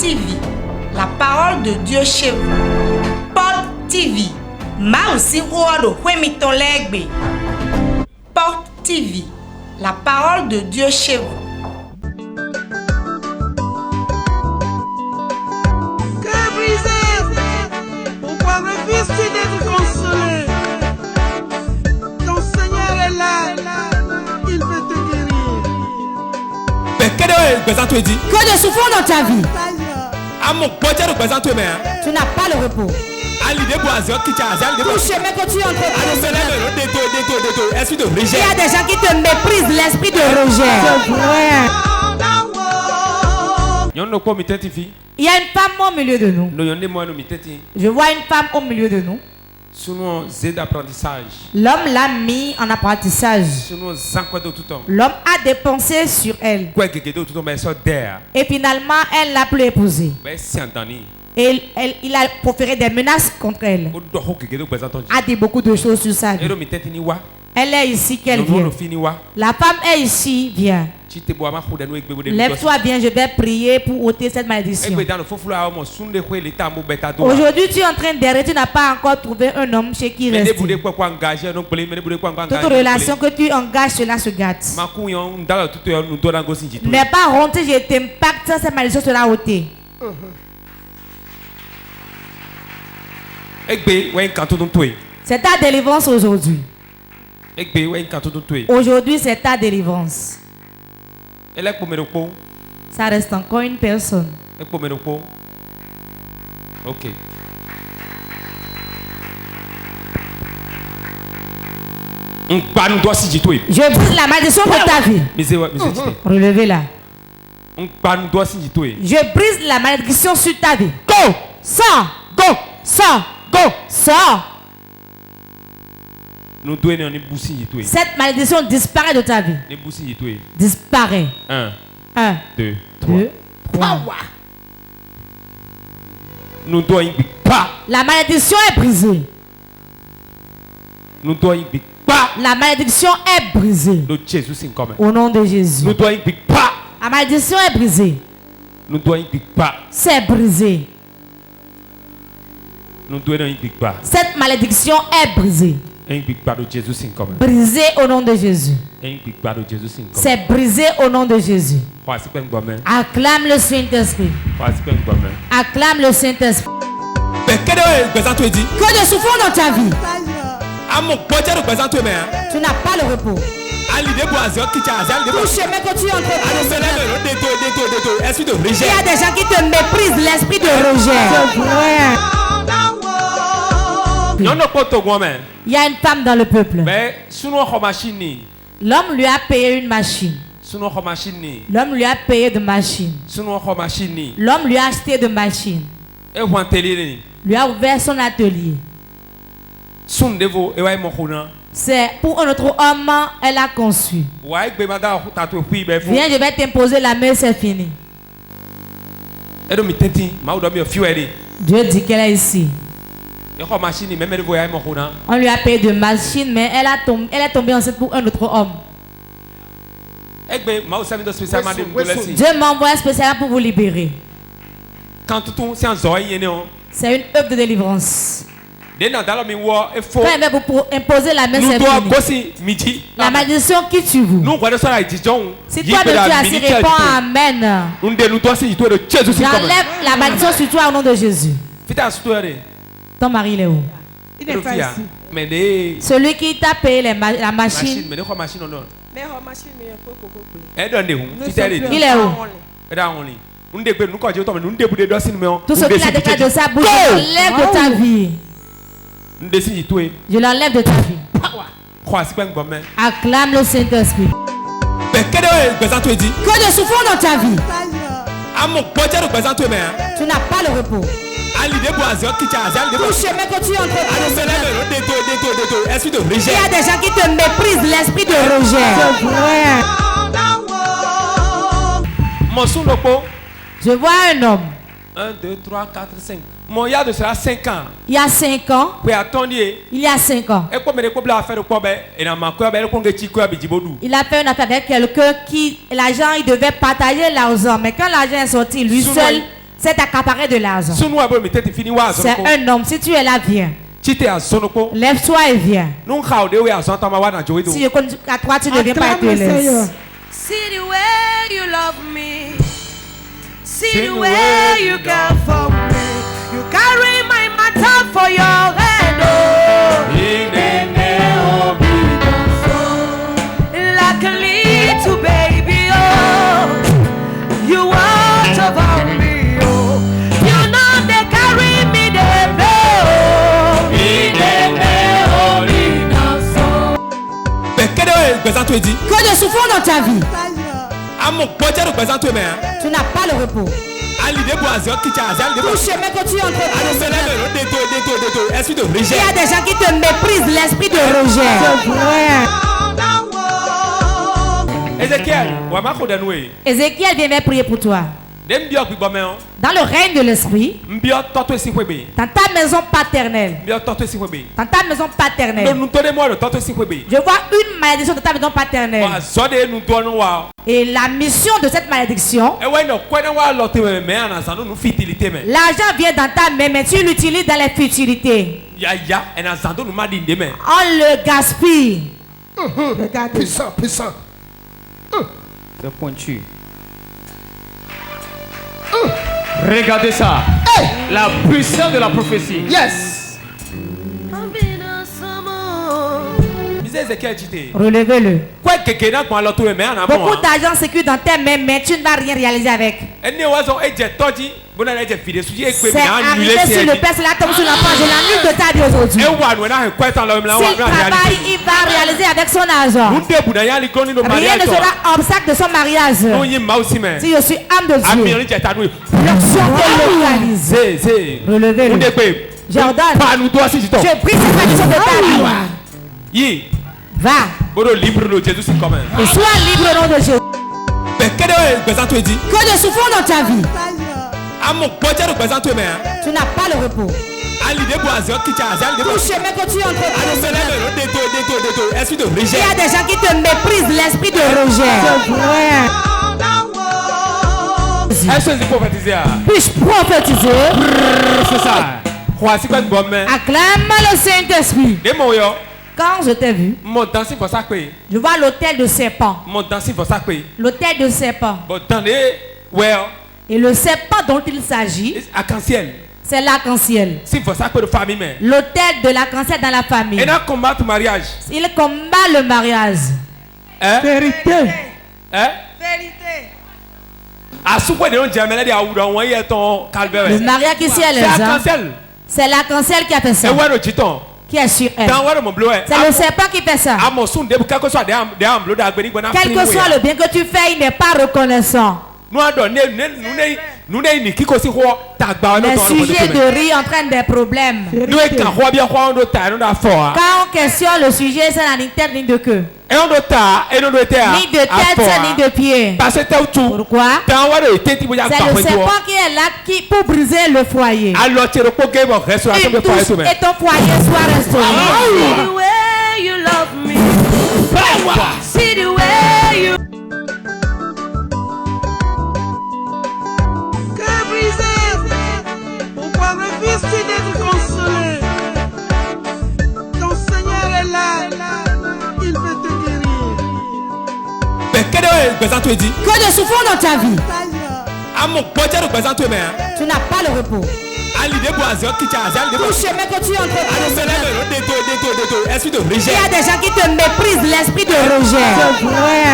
TV, la parole de Dieu chez vous. Porte TV, ma aussi ouado huemiton legbe. Porte TV, la parole de Dieu chez vous. Cœur brisé, pourquoi refuses-tu d'être consolé? Ton Seigneur est là, il peut te guérir. Que de souffrance dans ta vie. Tu n'as pas le repos. Tout chemin que tu entreprends. Il y a des gens qui te méprisent, l'esprit de rejet. Il y a une femme au milieu de nous. Je vois une femme au milieu de nous. L'homme l'a mis en apprentissage. L'homme a dépensé sur elle. Et finalement, elle l'a plus épousée. Et il a proféré des menaces contre elle. A dit beaucoup de choses sur sa vie. Elle est ici qu'elle vient. La femme est ici, viens. Lève-toi bien, je vais prier pour ôter cette malédiction. Aujourd'hui, tu es en train d'errer, tu n'as pas encore trouvé un homme chez qui rester. Toute relation que tu engages, cela se gâte. N'aie pas honte, je t'impacte, cette malédiction sera ôtée. C'est ta délivrance aujourd'hui. Aujourd'hui, c'est ta délivrance. Ça reste encore une personne. Ok. Je brise la malédiction de ta vie. Relevez-la. Je brise la malédiction sur ta vie. Go! Sors! Go! Sors! Go! Sors! Cette malédiction disparaît de ta vie. Disparaît. 1, 2, 3. La malédiction est brisée. La malédiction est brisée. Au nom de Jésus. La malédiction est brisée. C'est brisé. Cette malédiction est brisée. Brisé au nom de Jésus. C'est brisé au nom de Jésus. Acclame le Saint-Esprit. Acclame le Saint-Esprit. Que de souffrance dans ta vie. Tu n'as pas le repos. Tout chemin que tu entreprends. Il y a des gens qui te méprisent, l'esprit de rejet. Il y a une femme dans le peuple. L'homme lui a payé une machine. L'homme lui a payé de machines. L'homme lui a acheté de machines. Lui a ouvert son atelier. C'est pour un autre homme, elle a conçu. Viens, je vais t'imposer la main, c'est fini. Dieu dit qu'elle est ici. On lui a payé de machines, mais elle est tombée enceinte pour un autre homme. Dieu m'envoie spécialement pour vous libérer. C'est une œuvre de délivrance. Quand il va vous imposer la main, c'est fini. La malédiction qui tue vous. Si toi de Dieu assis, réponds Amen. J'enlève la malédiction sur toi au nom de Jésus. Ton mari, il est où? Il n'est pas ici. Celui qui t'a payé la machine. Il est où? Tout ce qu'il a déclaré de sa bouche, je l'enlève de ta vie. Je l'enlève de ta vie. Acclame le Saint-Esprit. Que de souffrance dans ta vie. Tu n'as pas le repos. Tout chemin que tu entreprends. Il y a des gens qui te méprisent, l'esprit de rejet. Je vois un homme. 1, 2, 3, 4, 5. Mon yard de cela 5 ans. Il y a 5 ans. Il y a 5 ans. Il a fait une affaire avec quelqu'un qui, l'argent, il devait partager l'argent. Mais quand l'argent est sorti, lui seul C'est accaparer de l'argent. C'est un homme. Si tu es là, viens. Lève-toi et viens. Si je compte à toi, tu ne viens pas être laisse. See the way you love me. See the way you care for me. You carry my matter for your head. Like a little baby. Oh, you watch over me. Oh, you know they carry me there. Que de souffrance dans ta vie. Tu n'as pas le repos. Tout chemin que tu entreprends. Il y a des gens qui te méprisent, l'esprit de rejet. C'est vrai. Ézéchiel vient prier pour toi. Dans le règne de l'esprit, dans ta maison paternelle, je vois une malédiction dans ta maison paternelle. Et la mission de cette malédiction, l'argent vient dans ta main, mais tu l'utilises dans les futilités. On le gaspille. Regarde, puissant. C'est pointu. Regardez ça. Hey! La puissance de la prophétie. Yes. Relevez-le. Beaucoup d'argent sécurisé dans tes mains, mais tu ne vas rien réaliser avec. C'est arrivé sur le père, cela tombe sur l'enfant. Je l'annule de ta vie aujourd'hui. S'il travaille, il va réaliser avec son argent. Rien ne sera obstacle de son mariage. Si je suis âme de Dieu, l'action est localisée. Relevez-le. J'ordonne. Je prie cette malédiction de ta vie. Va. Et sois libre au nom de Jésus. Que de souffrance dans ta vie. Tu n'as pas le repos. Tout chemin que tu entreprends. Il y a des gens qui te méprisent, l'esprit de rejet. C'est vrai. Puis-je prophétiser? C'est ça. Acclame le Saint-Esprit. Quand je t'ai vu, je vois l'autel de serpent. L'autel de serpent. Et le serpent dont il s'agit, c'est l'arc-en-ciel. L'autel de l'arc-en-ciel dans la famille. Il combat le mariage. Vérité. Le mariage qui s'y est c'est l'arc-en-ciel qui a fait ça. Qui est sur elle. C'est le serpent qui fait ça. Quel que soit le bien que tu fais, il n'est pas reconnaissant. Les sujets de rire entraînent des problèmes. Quand on questionne le sujet, c'est la tête ni de queue. Ni de tête, ni de pied. Pourquoi? C'est le serpent qui est là pour briser le foyer. Une touche et ton foyer soit restauré. See the way you love me. See the way you. Cœur brisé. Pourquoi refuses-tu d'être consolé? Ton Seigneur est là. Il veut te guérir. Que de souffrance dans ta vie. Tu n'as pas le repos. Tout chemin que tu entreprends. Il y a des gens qui te méprisent, l'esprit de rejet. C'est vrai.